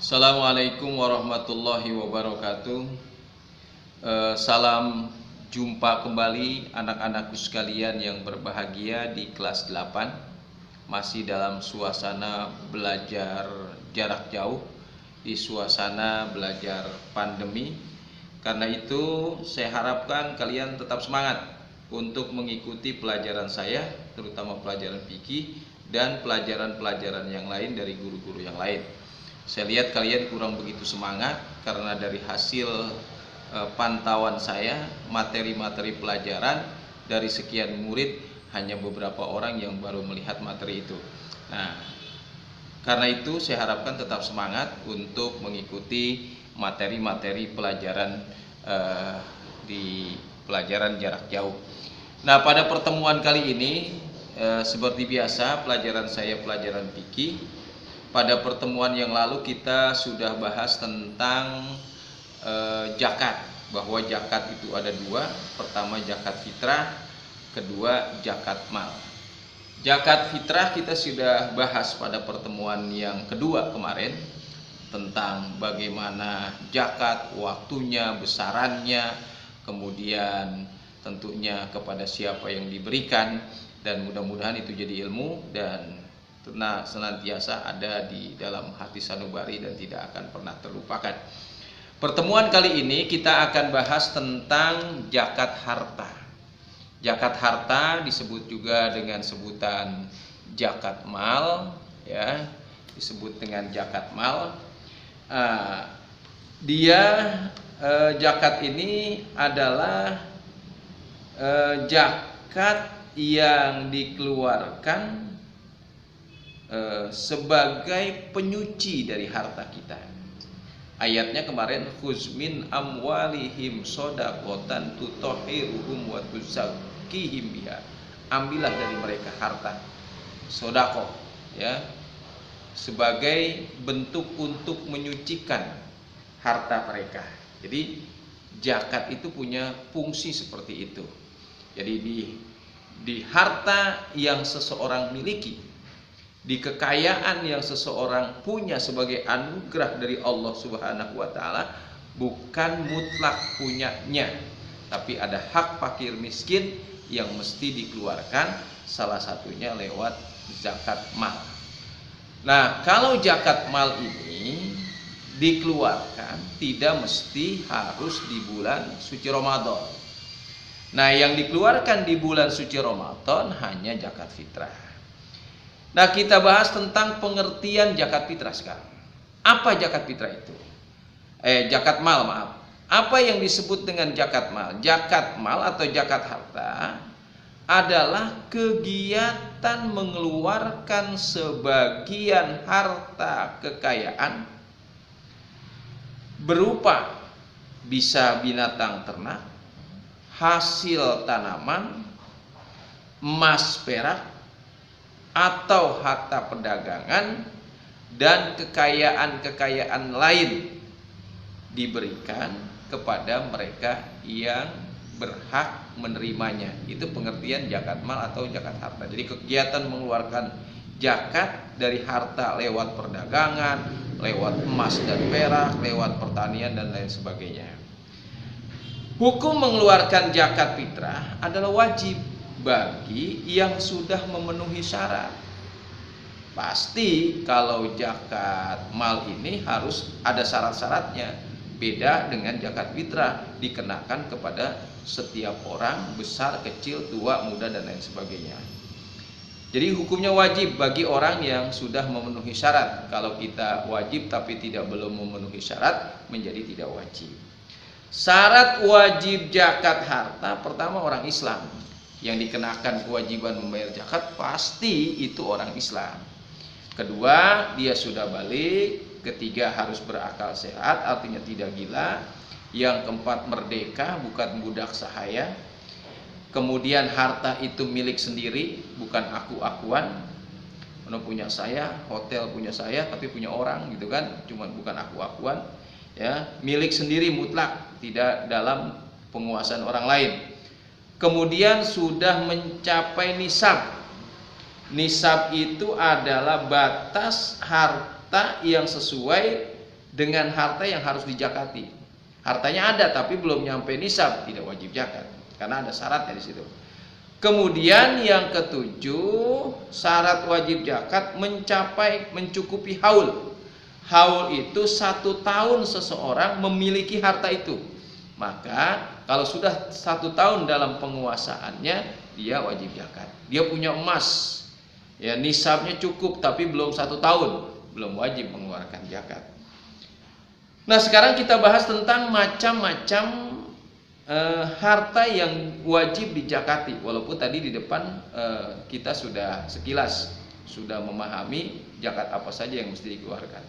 Assalamualaikum warahmatullahi wabarakatuh. Salam jumpa kembali anak-anakku sekalian yang berbahagia di kelas 8. Masih dalam suasana belajar jarak jauh, di suasana belajar pandemi. Karena itu saya harapkan kalian tetap semangat untuk mengikuti pelajaran saya, terutama pelajaran fikih dan pelajaran-pelajaran yang lain dari guru-guru yang lain. Saya lihat kalian kurang begitu semangat karena dari hasil pantauan saya, materi-materi pelajaran dari sekian murid hanya beberapa orang yang baru melihat materi itu. Nah, karena itu saya harapkan tetap semangat untuk mengikuti materi-materi pelajaran di pelajaran jarak jauh. Nah, pada pertemuan kali ini seperti biasa pelajaran saya pelajaran fikih. Pada pertemuan yang lalu kita sudah bahas tentang zakat, bahwa zakat itu ada dua, pertama zakat fitrah, kedua zakat mal. Zakat fitrah kita sudah bahas pada pertemuan yang kedua kemarin, tentang bagaimana zakat, waktunya, besarannya, kemudian tentunya kepada siapa yang diberikan, dan mudah-mudahan itu jadi ilmu dan senantiasa ada di dalam hati sanubari dan tidak akan pernah terlupakan. Pertemuan kali ini kita akan bahas tentang zakat harta. Zakat harta disebut juga dengan sebutan zakat mal, ya, disebut dengan zakat mal. Zakat ini adalah zakat yang dikeluarkan sebagai penyuci dari harta kita. Ayatnya kemarin, khuz min amwalihim shadaqatan tutahhiruhum wa tuzakkihim biha. Ambillah dari mereka harta sedekah, ya, sebagai bentuk untuk menyucikan harta mereka. Jadi zakat itu punya fungsi seperti itu. Jadi di harta yang seseorang miliki, di kekayaan yang seseorang punya sebagai anugerah dari Allah Subhanahu wa taala, bukan mutlak punyanya, tapi ada hak fakir miskin yang mesti dikeluarkan, salah satunya lewat zakat mal. Nah, kalau zakat mal ini dikeluarkan tidak mesti harus di bulan suci Ramadan. Nah, yang dikeluarkan di bulan suci Ramadan hanya zakat fitrah. Nah, kita bahas tentang pengertian zakat fitrah sekarang. Apa zakat fitrah itu? Zakat mal, maaf. Apa yang disebut dengan zakat mal? Zakat mal atau zakat harta adalah kegiatan mengeluarkan sebagian harta kekayaan berupa bisa binatang ternak, hasil tanaman, emas perak, atau harta perdagangan dan kekayaan-kekayaan lain diberikan kepada mereka yang berhak menerimanya. Itu pengertian zakat mal atau zakat harta. Jadi kegiatan mengeluarkan zakat dari harta lewat perdagangan, lewat emas dan perak, lewat pertanian dan lain sebagainya. Hukum mengeluarkan zakat fitrah adalah wajib bagi yang sudah memenuhi syarat. Pasti kalau zakat mal ini harus ada syarat-syaratnya. Beda dengan zakat fitrah, dikenakan kepada setiap orang, besar, kecil, tua, muda dan lain sebagainya. Jadi hukumnya wajib bagi orang yang sudah memenuhi syarat. Kalau kita wajib tapi belum memenuhi syarat, menjadi tidak wajib. Syarat wajib zakat harta, pertama orang Islam. Yang dikenakan kewajiban membayar zakat pasti itu orang Islam. Kedua, dia sudah balik. Ketiga, harus berakal sehat, artinya tidak gila. Yang keempat, merdeka, bukan budak sahaya. Kemudian harta itu milik sendiri, bukan aku-akuan. Mana punya saya, hotel punya saya, tapi punya orang gitu kan, cuman bukan aku-akuan. Ya, milik sendiri mutlak, tidak dalam penguasaan orang lain. Kemudian sudah mencapai nisab. Nisab itu adalah batas harta yang sesuai dengan harta yang harus dijakati. Hartanya ada tapi belum nyampe nisab, tidak wajib zakat karena ada syaratnya di situ. Kemudian yang ketujuh, syarat wajib zakat mencukupi haul. Haul itu 1 tahun seseorang memiliki harta itu. Maka kalau sudah 1 tahun dalam penguasaannya, dia wajib zakat. Dia punya emas, ya nisabnya cukup tapi belum 1 tahun, belum wajib mengeluarkan zakat. Nah sekarang kita bahas tentang macam-macam harta yang wajib dizakati. Walaupun tadi di depan kita sudah sekilas sudah memahami zakat apa saja yang mesti dikeluarkan.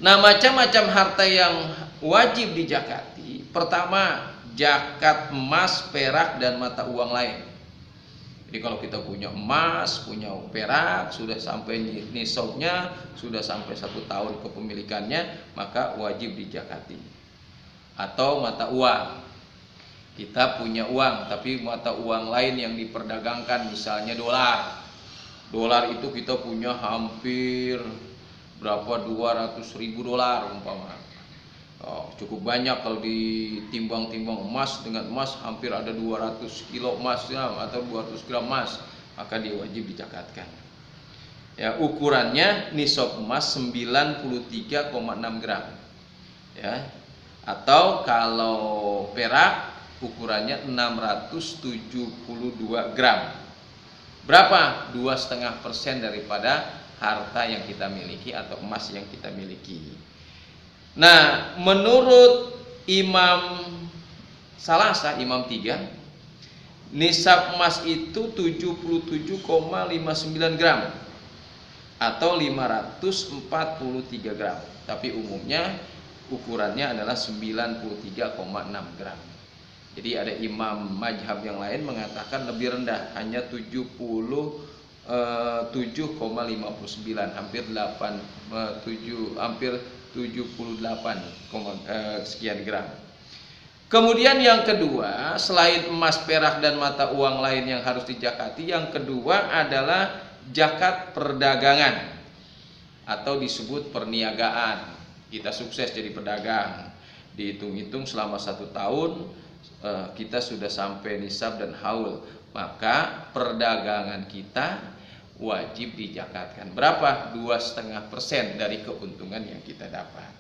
Nah macam-macam harta yang wajib dizakati. Pertama, zakat emas, perak, dan mata uang lain. Jadi kalau kita punya emas, punya perak, sudah sampai nisabnya, sudah sampai 1 tahun kepemilikannya, maka wajib dizakati. Atau mata uang, kita punya uang tapi mata uang lain yang diperdagangkan, misalnya dolar. Dolar itu kita punya hampir berapa, 200.000 dolar umpama. Cukup banyak kalau ditimbang-timbang emas dengan emas, hampir ada 200 kilo emas ya, atau 200 gram emas, maka dia wajib dizakatkan. Ya, ukurannya nisab emas 93,6 gram. Ya. Atau kalau perak ukurannya 672 gram. Berapa? 2,5% daripada harta yang kita miliki atau emas yang kita miliki. Nah, menurut Imam Salasa, Imam 3, nisab emas itu 77,59 gram atau 543 gram. Tapi umumnya ukurannya adalah 93,6 gram. Jadi ada imam mazhab yang lain mengatakan lebih rendah, hanya 77,59, hampir 78 sekian gram. Kemudian yang kedua, selain emas, perak, dan mata uang lain yang harus dizakati, yang kedua adalah zakat perdagangan atau disebut perniagaan. Kita sukses jadi pedagang, dihitung-hitung selama 1 tahun kita sudah sampai nisab dan haul, maka perdagangan kita wajib dizakatkan. Berapa? 2,5% dari keuntungan yang kita dapat.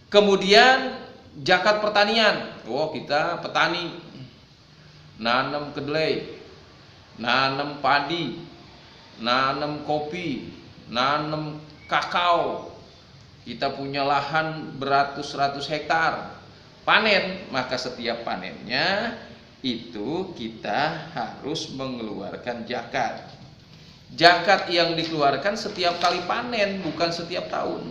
Kemudian zakat pertanian. Kita petani, nanam kedelai, nanam padi, nanam kopi, nanam kakao. Kita punya lahan beratus-ratus hektar. Panen, maka setiap panennya itu kita harus mengeluarkan zakat. Zakat yang dikeluarkan setiap kali panen, bukan setiap tahun.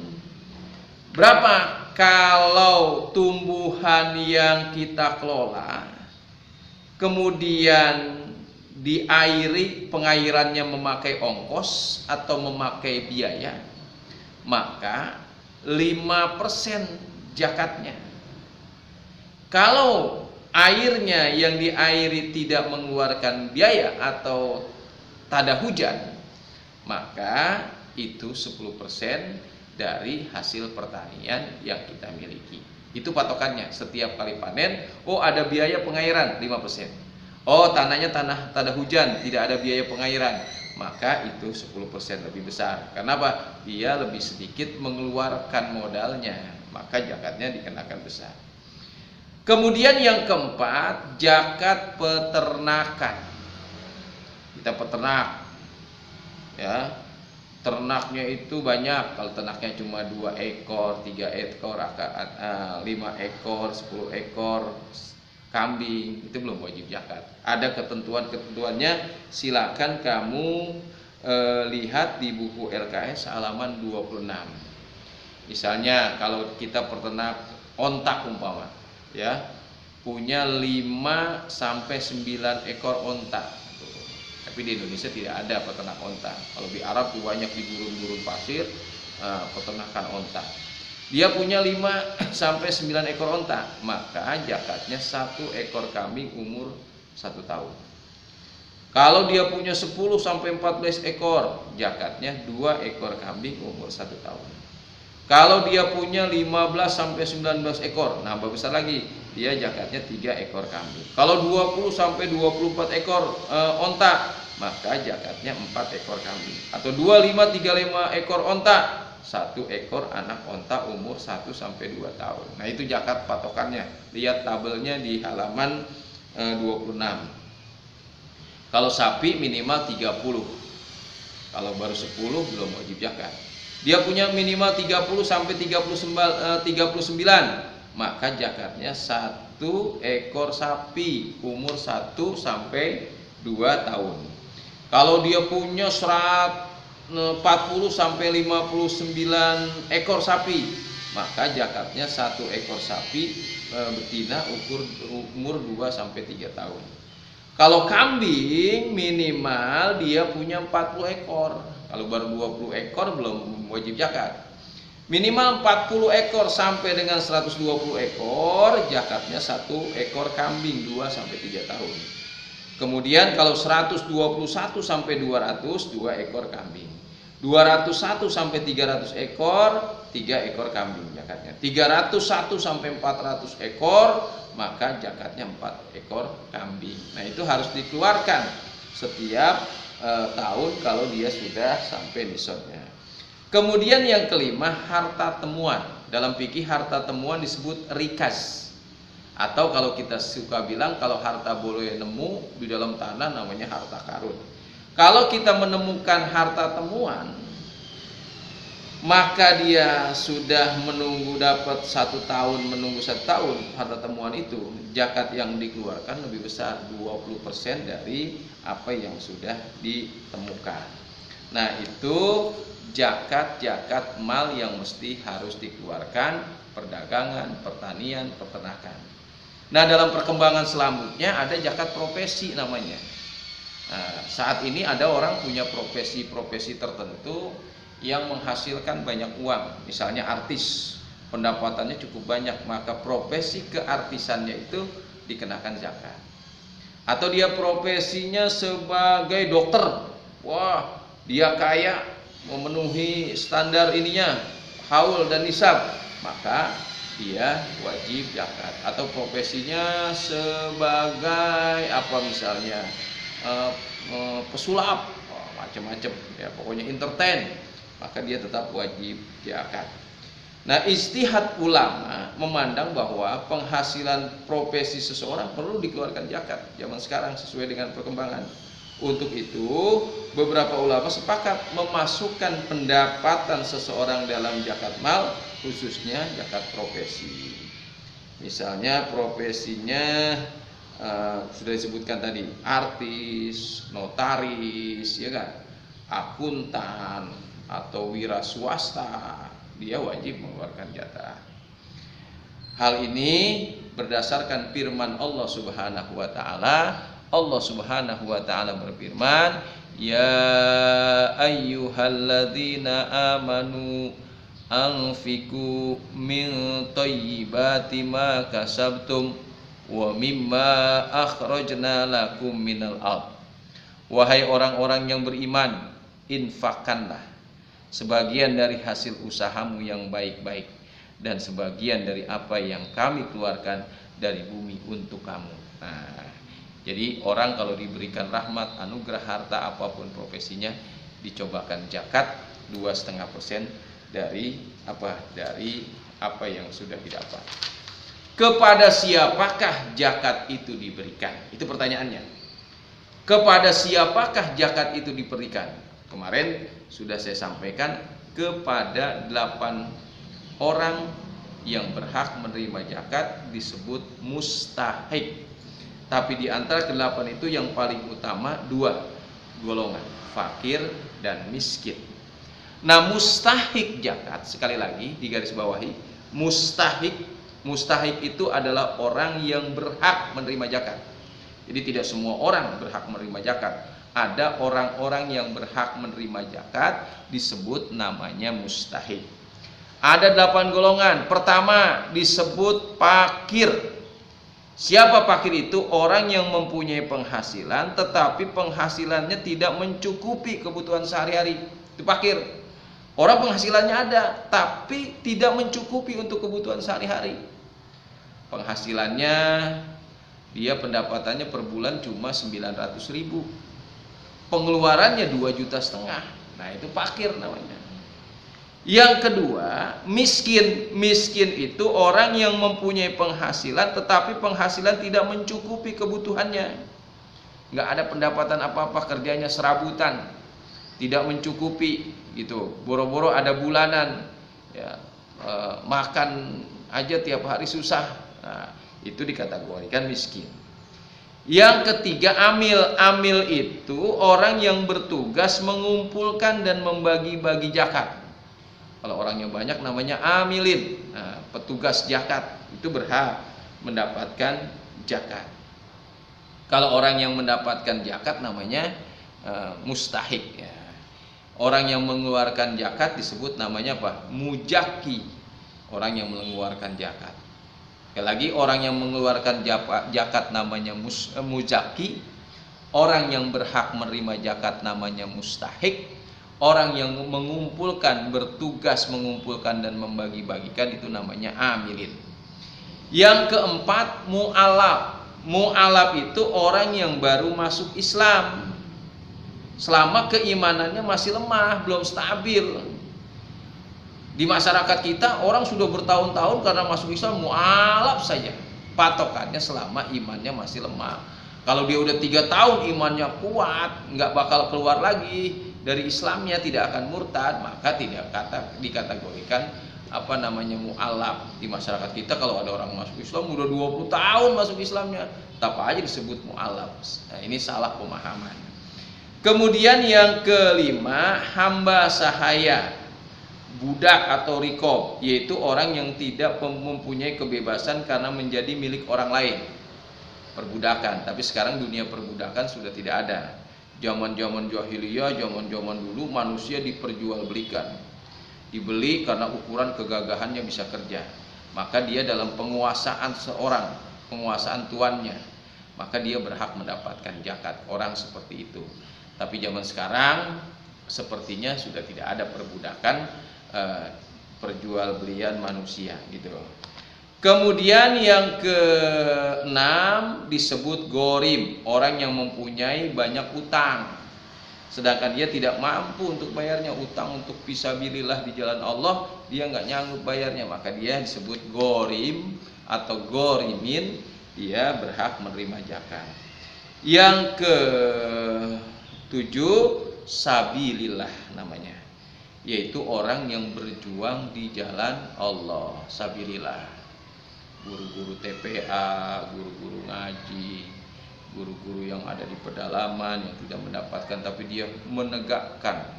Berapa? Kalau tumbuhan yang kita kelola kemudian diairi, pengairannya memakai ongkos atau memakai biaya, maka 5% zakatnya. Kalau airnya yang diairi tidak mengeluarkan biaya atau tada hujan, maka itu 10% dari hasil pertanian yang kita miliki. Itu patokannya. Setiap kali panen, ada biaya pengairan 5%. Tanahnya tanah tada hujan, tidak ada biaya pengairan, maka itu 10% lebih besar. Kenapa? Dia lebih sedikit mengeluarkan modalnya, maka zakatnya dikenakan besar. Kemudian yang keempat, zakat peternakan. Kita peternak, ya, ternaknya itu banyak. Kalau ternaknya cuma 2 ekor, 3 ekor, 5 ekor, 10 ekor kambing, itu belum wajib zakat. Ada ketentuan-ketentuannya, silakan kamu lihat di buku LKS halaman 26. Misalnya kalau kita peternak ontak umpama, ya, punya 5 sampai 9 ekor onta. Tapi di Indonesia tidak ada peternak onta. Kalau di Arab tuh banyak di gurun-gurun pasir peternakan onta. Dia punya 5 sampai 9 ekor onta, maka zakatnya 1 ekor kambing umur 1 tahun. Kalau dia punya 10 sampai 14 ekor, zakatnya 2 ekor kambing umur 1 tahun. Kalau dia punya 15 sampai 19 ekor, nambah besar lagi, dia zakatnya 3 ekor kambing. Kalau 20 sampai 24 ekor onta, maka zakatnya 4 ekor kambing. Atau 25-35 ekor onta, 1 ekor anak onta umur 1 sampai 2 tahun. Nah, itu zakat patokannya. Lihat tabelnya di halaman 26. Kalau sapi minimal 30. Kalau baru 10 belum wajib zakat. Dia punya minimal 30 sampai 39, maka zakatnya 1 ekor sapi umur 1 sampai 2 tahun. Kalau dia punya 40 sampai 59 ekor sapi, maka zakatnya 1 ekor sapi betina umur 2 sampai 3 tahun. Kalau kambing minimal dia punya 40 ekor. Kalau baru 20 ekor belum wajib zakat. Minimal 40 ekor sampai dengan 120 ekor, zakatnya 1 ekor kambing 2 sampai 3 tahun. Kemudian kalau 121 sampai 200, 2 ekor kambing. 201 sampai 300 ekor, 3 ekor kambing zakatnya. 301 sampai 400 ekor, maka zakatnya 4 ekor kambing. Nah, itu harus dikeluarkan setiap tahun kalau dia sudah sampai nisabnya. Kemudian yang kelima, harta temuan. Dalam fikih harta temuan disebut rikas. Atau kalau kita suka bilang, kalau harta boleh nemu di dalam tanah namanya harta karun. Kalau kita menemukan harta temuan, maka dia sudah menunggu dapat 1 tahun, menunggu 1 tahun harta temuan itu, zakat yang dikeluarkan lebih besar, 20% dari apa yang sudah ditemukan. Nah, itu zakat mal yang mesti harus dikeluarkan, perdagangan, pertanian, peternakan. Nah, dalam perkembangan selanjutnya ada zakat profesi namanya. Nah, saat ini ada orang punya profesi-profesi tertentu yang menghasilkan banyak uang, misalnya artis, pendapatannya cukup banyak, maka profesi keartisannya itu dikenakan zakat. Atau dia profesinya sebagai dokter, wah dia kaya, memenuhi standar ininya, haul dan nisab, maka dia wajib zakat. Atau profesinya sebagai apa misalnya pesulap, macam-macam ya, pokoknya entertain, maka dia tetap wajib zakat. Nah, ijtihad ulama memandang bahwa penghasilan profesi seseorang perlu dikeluarkan zakat zaman sekarang sesuai dengan perkembangan. Untuk itu, beberapa ulama sepakat memasukkan pendapatan seseorang dalam zakat mal, khususnya zakat profesi. Misalnya profesinya sudah disebutkan tadi, artis, notaris, ya kan, akuntan atau wira swasta, dia wajib mengeluarkan zakat. Hal ini berdasarkan firman Allah Subhanahu wa taala. Allah Subhanahu wa taala berfirman, "Ya ayyuhalladzina amanu anfiqu min thayyibati ma kasabtum wa mimma akhrajna lakum minal ard." Wahai orang-orang yang beriman, infakkanlah sebagian dari hasil usahamu yang baik-baik dan sebagian dari apa yang kami keluarkan dari bumi untuk kamu. Nah, jadi orang kalau diberikan rahmat, anugerah, harta apapun profesinya, dicobakan zakat 2,5% dari apa yang sudah didapat. Kepada siapakah zakat itu diberikan? Itu pertanyaannya. Kepada siapakah zakat itu diberikan? Kemarin sudah saya sampaikan, kepada 8 orang yang berhak menerima zakat disebut mustahik. Tapi di antara ke-8 itu yang paling utama 2 golongan, fakir dan miskin. Nah, mustahik zakat, sekali lagi digarisbawahi, mustahik itu adalah orang yang berhak menerima zakat. Jadi tidak semua orang berhak menerima zakat. Ada orang-orang yang berhak menerima zakat disebut namanya mustahik. Ada 8 golongan. Pertama disebut fakir. Siapa fakir itu? Orang yang mempunyai penghasilan tetapi penghasilannya tidak mencukupi kebutuhan sehari-hari. Itu fakir. Orang penghasilannya ada, tapi tidak mencukupi untuk kebutuhan sehari-hari. Penghasilannya, dia pendapatannya per bulan cuma 900.000. Pengeluarannya 2,5 juta. Nah, itu fakir namanya. Yang kedua, miskin. Miskin itu orang yang mempunyai penghasilan, tetapi penghasilan tidak mencukupi kebutuhannya. Nggak ada pendapatan apa-apa, kerjanya serabutan, tidak mencukupi gitu. Boro-boro ada bulanan, ya, makan aja tiap hari susah. Nah, itu dikategorikan miskin. Yang ketiga, amil. Amil itu orang yang bertugas mengumpulkan dan membagi-bagi zakat. Kalau orangnya banyak namanya amilin. Nah, petugas zakat itu berhak mendapatkan zakat. Kalau orang yang mendapatkan zakat namanya mustahik, ya. Orang yang mengeluarkan zakat disebut namanya apa? Mujaki. Orang yang mengeluarkan zakat. Sekali lagi, orang yang mengeluarkan zakat namanya mujaki. Orang yang berhak menerima zakat namanya mustahik. Orang yang mengumpulkan, bertugas mengumpulkan dan membagi-bagikan itu namanya amilin. Yang keempat, mu'alaf. Mu'alaf itu orang yang baru masuk Islam. Selama keimanannya masih lemah, belum stabil. Di masyarakat kita orang sudah bertahun-tahun karena masuk Islam mu'alaf saja. Patokannya selama imannya masih lemah. Kalau dia udah 3 tahun imannya kuat, nggak bakal keluar lagi dari Islamnya, tidak akan murtad, maka tidak dikategorikan mu'alaf. Di masyarakat kita kalau ada orang masuk Islam udah 20 tahun masuk Islamnya, tetap aja disebut mu'alaf. Nah, ini salah pemahaman. Kemudian yang kelima, hamba sahaya, budak atau rikob, yaitu orang yang tidak mempunyai kebebasan karena menjadi milik orang lain. Perbudakan, tapi sekarang dunia perbudakan sudah tidak ada. Zaman-zaman jahiliyah, zaman-zaman dulu manusia diperjualbelikan. Dibeli karena ukuran kegagahannya bisa kerja. Maka dia dalam penguasaan seorang, penguasaan tuannya, maka dia berhak mendapatkan zakat. Orang seperti itu. Tapi zaman sekarang sepertinya sudah tidak ada perbudakan, perjualbelian manusia gitu. Kemudian yang keenam disebut gorim, orang yang mempunyai banyak utang, sedangkan dia tidak mampu untuk bayarnya. Utang untuk fisabilillah di jalan Allah dia nggak nyanggup bayarnya, maka dia disebut gorim atau gorimin, dia berhak menerima zakat. Yang ke-7 sabilillah namanya, yaitu orang yang berjuang di jalan Allah. Sabilillah, guru-guru TPA, guru-guru ngaji, guru-guru yang ada di pedalaman yang tidak mendapatkan, tapi dia menegakkan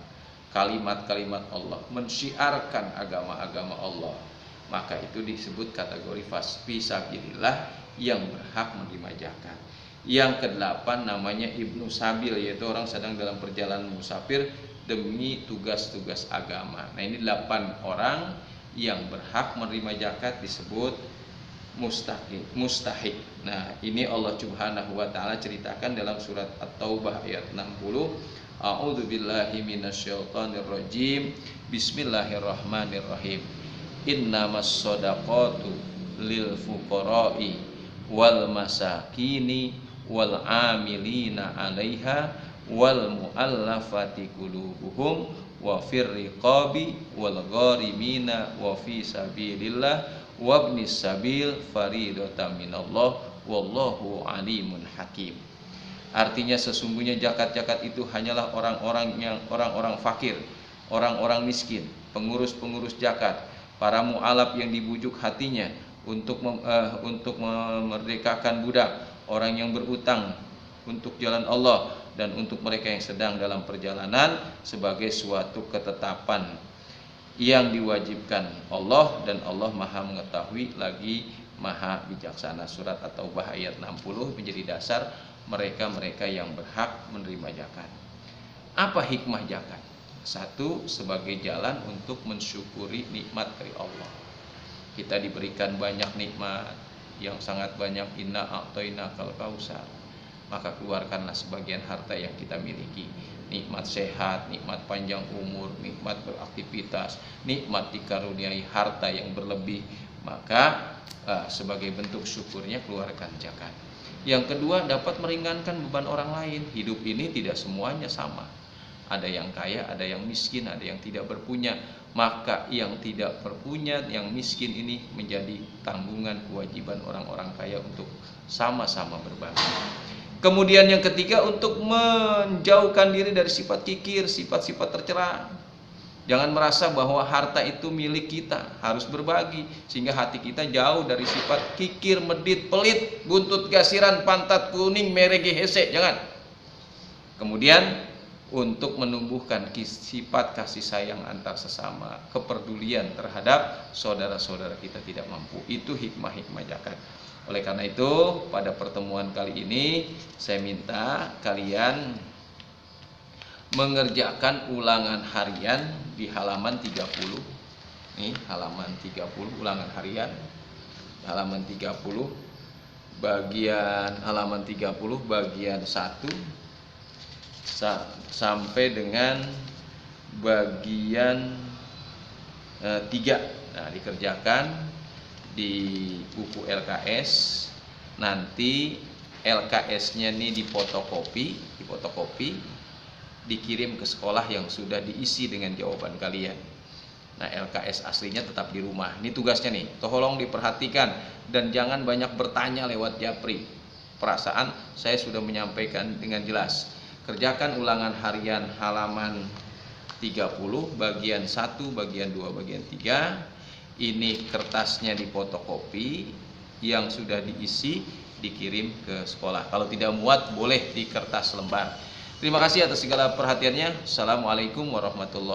kalimat-kalimat Allah, mensyiarkan agama-agama Allah, maka itu disebut kategori fisabilillah yang berhak menerima zakat. Yang ke-8 namanya ibnu sabil, yaitu orang sedang dalam perjalanan musafir demi tugas-tugas agama. Nah, ini 8 orang yang berhak menerima zakat disebut mustahik. Nah, ini Allah Subhanahu wa taala ceritakan dalam surat At-Taubah ayat 60. A'udzubillahi minasyaitonir rajim. Bismillahirrahmanirrahim. Innamas shadaqatu lil fuqara'i wal masakini wal amilina 'alaiha wal mu'allafati qulubuhum wa fir riqabi wal gharimina wa fi sabilillah wabnis sabil faridatan minallah wallahu alimun hakim. Artinya sesungguhnya zakat-zakat itu hanyalah orang-orang fakir, orang-orang miskin, pengurus-pengurus zakat, para mu'alaf yang dibujuk hatinya untuk memerdekakan budak, orang yang berutang untuk jalan Allah, dan untuk mereka yang sedang dalam perjalanan sebagai suatu ketetapan yang diwajibkan Allah, dan Allah Maha mengetahui lagi Maha bijaksana. Surat At-Taubah ayat 60 menjadi dasar mereka-mereka yang berhak menerima zakat. Apa hikmah zakat? 1, sebagai jalan untuk mensyukuri nikmat dari Allah. Kita diberikan banyak nikmat yang sangat banyak. Inna a'tainakal kautsar, maka keluarkanlah sebagian harta yang kita miliki. nikmat sehat, nikmat panjang umur, nikmat beraktivitas, nikmat dikaruniai harta yang berlebih, maka sebagai bentuk syukurnya keluarkan zakat. Yang kedua, dapat meringankan beban orang lain. Hidup ini tidak semuanya sama. Ada yang kaya, ada yang miskin, ada yang tidak berpunya. Maka yang tidak berpunya, yang miskin ini menjadi tanggungan kewajiban orang-orang kaya untuk sama-sama berbagi. Kemudian yang ketiga, untuk menjauhkan diri dari sifat kikir, sifat-sifat tercela. Jangan merasa bahwa harta itu milik kita, harus berbagi, sehingga hati kita jauh dari sifat kikir, medit, pelit, buntut gasiran, pantat kuning, merege hese. Jangan. Kemudian untuk menumbuhkan sifat kasih sayang antar sesama, kepedulian terhadap saudara-saudara kita tidak mampu. Itu hikmah-hikmah zakat. Oleh karena itu, pada pertemuan kali ini saya minta kalian mengerjakan ulangan harian di halaman 30. Nih, halaman 30 ulangan harian. Halaman 30 bagian halaman 30 bagian 1 sampai dengan bagian 3. Nah, dikerjakan di buku LKS. Nanti LKS-nya nih difotokopi, dikirim ke sekolah yang sudah diisi dengan jawaban kalian. Nah, LKS aslinya tetap di rumah. Ini tugasnya nih, tolong diperhatikan dan jangan banyak bertanya lewat japri. Perasaan saya sudah menyampaikan dengan jelas. Kerjakan ulangan harian halaman 30 bagian 1, bagian 2, bagian 3. Ini kertasnya difotokopi, yang sudah diisi dikirim ke sekolah. Kalau tidak muat boleh di kertas lembar. Terima kasih atas segala perhatiannya. Assalamualaikum warahmatullahi wabarakatuh.